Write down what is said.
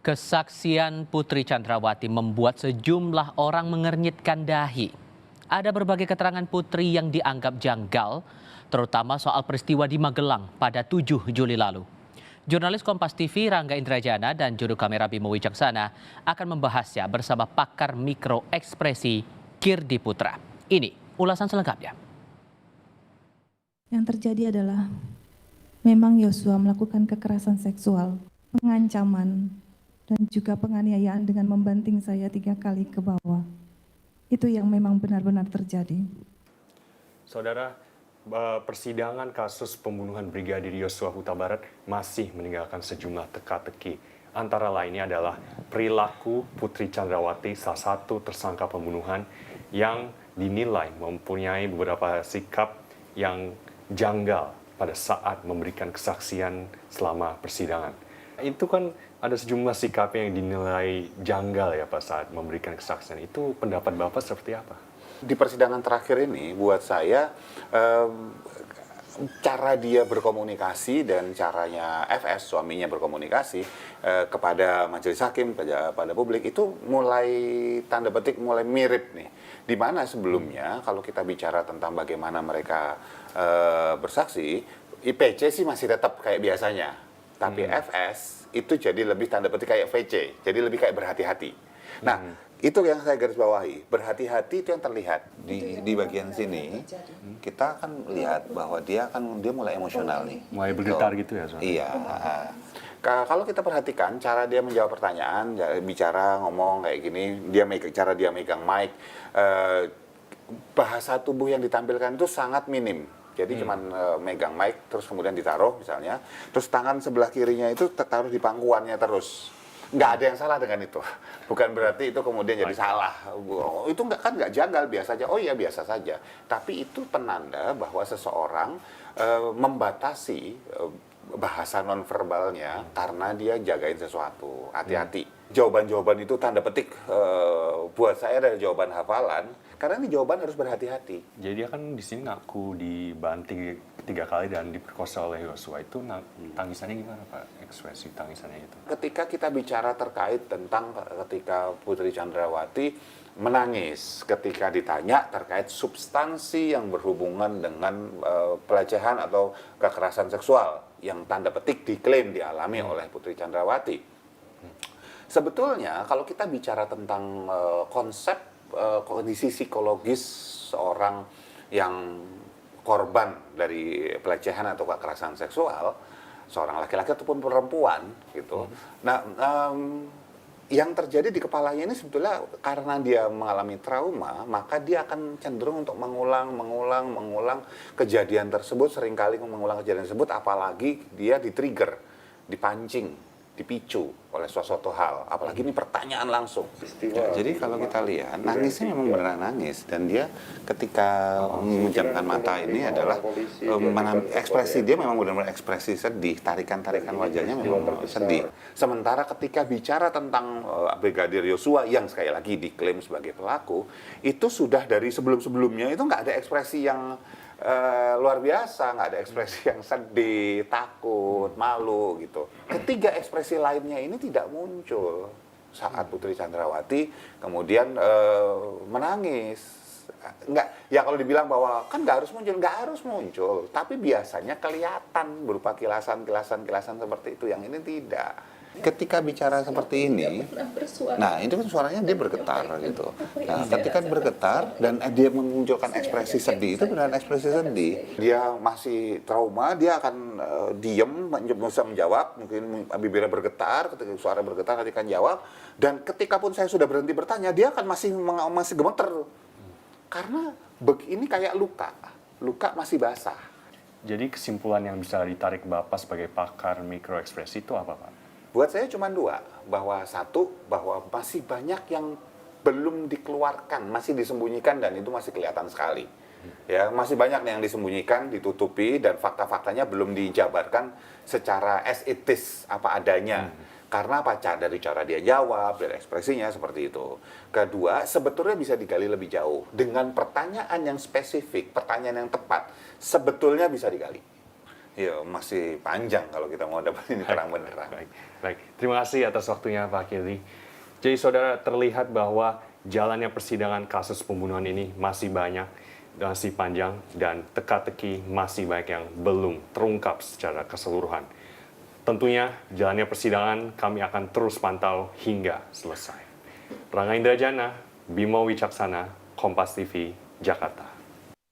Kesaksian Putri Chandrawati membuat sejumlah orang mengernyitkan dahi. Ada berbagai keterangan Putri yang dianggap janggal, terutama soal peristiwa di Magelang pada 7 Juli lalu. Jurnalis Kompas TV Rangga Indrajana dan juru kamera Bimo Wicaksana akan membahasnya bersama pakar mikroekspresi Kirdi Putra. Ini ulasan selengkapnya. Yang terjadi adalah memang Yosua melakukan kekerasan seksual, pengancaman, dan juga penganiayaan dengan membanting saya 3 kali ke bawah. Itu yang memang benar-benar terjadi. Saudara, persidangan kasus pembunuhan Brigadir Yosua Huta Barat masih meninggalkan sejumlah teka-teki. Antara lainnya adalah perilaku Putri Chandrawati, salah satu tersangka pembunuhan yang dinilai mempunyai beberapa sikap yang janggal pada saat memberikan kesaksian selama persidangan. Itu kan ada sejumlah sikap yang dinilai janggal ya Pak saat memberikan kesaksian. Itu pendapat Bapak seperti apa? Di persidangan terakhir ini buat saya cara dia berkomunikasi dan caranya FS suaminya berkomunikasi kepada majelis hakim, pada publik itu mulai tanda petik mulai mirip nih. Di mana sebelumnya kalau kita bicara tentang bagaimana mereka bersaksi, IPC sih masih tetap kayak biasanya. Tapi FS itu jadi lebih tanda petik kayak VC, jadi lebih kayak berhati-hati. Nah, itu yang saya garis bawahi. Berhati-hati itu yang terlihat di bagian sini. Kita kan lihat bahwa dia mulai emosional nih. Mulai bergetar gitu ya? Iya. Kalau kita perhatikan cara dia menjawab pertanyaan, bicara, ngomong kayak gini, cara dia megang mic, bahasa tubuh yang ditampilkan itu sangat minim. Jadi cuman megang mic, terus kemudian ditaruh misalnya, terus tangan sebelah kirinya itu taruh di pangkuannya terus. Nggak ada yang salah dengan itu. Bukan berarti itu kemudian jadi salah. Itu nggak janggal, biasa saja. Oh iya biasa saja. Tapi itu penanda bahwa seseorang membatasi bahasa nonverbalnya karena dia jagain sesuatu. Hati-hati. Jawaban-jawaban itu tanda petik buat saya adalah jawaban hafalan. Karena ini jawaban harus berhati-hati. Jadi dia kan di sini ngaku dibanting 3 kali dan diperkosa oleh Yosua. Itu tangisannya gimana Pak? Ekspresi tangisannya itu. Ketika kita bicara terkait tentang ketika Putri Chandrawati menangis ketika ditanya terkait substansi yang berhubungan dengan pelecehan atau kekerasan seksual yang tanda petik diklaim dialami oleh Putri Chandrawati. Sebetulnya kalau kita bicara tentang konsep kondisi psikologis seorang yang korban dari pelecehan atau kekerasan seksual, seorang laki-laki ataupun perempuan gitu. Nah, yang terjadi di kepalanya ini sebetulnya karena dia mengalami trauma, maka dia akan cenderung untuk mengulang kejadian tersebut, seringkali mengulang kejadian tersebut, apalagi dia di-trigger, dipancing, dipicu oleh suatu hal, apalagi ini pertanyaan langsung. Ya, jadi kalau kita lihat nangisnya memang benar nangis, dan dia ketika memejamkan mata ini adalah ekspresi dia memang benar-benar ekspresi sedih, tarikan-tarikan wajahnya memang sedih. Sementara ketika bicara tentang Brigadir Yosua yang sekali lagi diklaim sebagai pelaku, itu sudah dari sebelum-sebelumnya itu nggak ada ekspresi yang luar biasa, nggak ada ekspresi yang sedih, takut, malu gitu. Ketiga ekspresi lainnya ini tidak muncul saat Putri Chandrawati kemudian menangis. Nggak, ya kalau dibilang bahwa kan nggak harus muncul, tapi biasanya kelihatan berupa kilasan seperti itu. Yang ini tidak. Ketika bicara seperti ini, nah ini kan suaranya dia bergetar gitu. Nah ketika bergetar dan dia memunculkan ekspresi sedih, itu benar ekspresi sedih. Dia masih trauma, dia akan diem, bisa menjawab, mungkin bibirnya bergetar, ketika suara bergetar ketika jawab. Dan ketika pun saya sudah berhenti bertanya, dia akan masih gemeter. Karena ini kayak luka masih basah. Jadi kesimpulan yang bisa ditarik Bapak sebagai pakar mikroekspresi itu apa Pak? Buat saya cuma 2, bahwa masih banyak yang belum dikeluarkan, masih disembunyikan dan itu masih kelihatan sekali. Ya, masih banyak yang disembunyikan, ditutupi dan fakta-faktanya belum dijabarkan secara as it is apa adanya. Karena apa? Dari cara dia jawab, dari ekspresinya seperti itu. Kedua, sebetulnya bisa digali lebih jauh dengan pertanyaan yang spesifik, pertanyaan yang tepat, sebetulnya bisa digali. ya masih panjang kalau kita mau dapat ini terang benderang. Baik. Terima kasih atas waktunya Pak Kili. Jadi saudara, terlihat bahwa jalannya persidangan kasus pembunuhan ini masih banyak, masih panjang, dan teka-teki masih banyak yang belum terungkap secara keseluruhan. Tentunya jalannya persidangan kami akan terus pantau hingga selesai. Rangga Indrajana, Bimo Wicaksana, Kompas TV, Jakarta.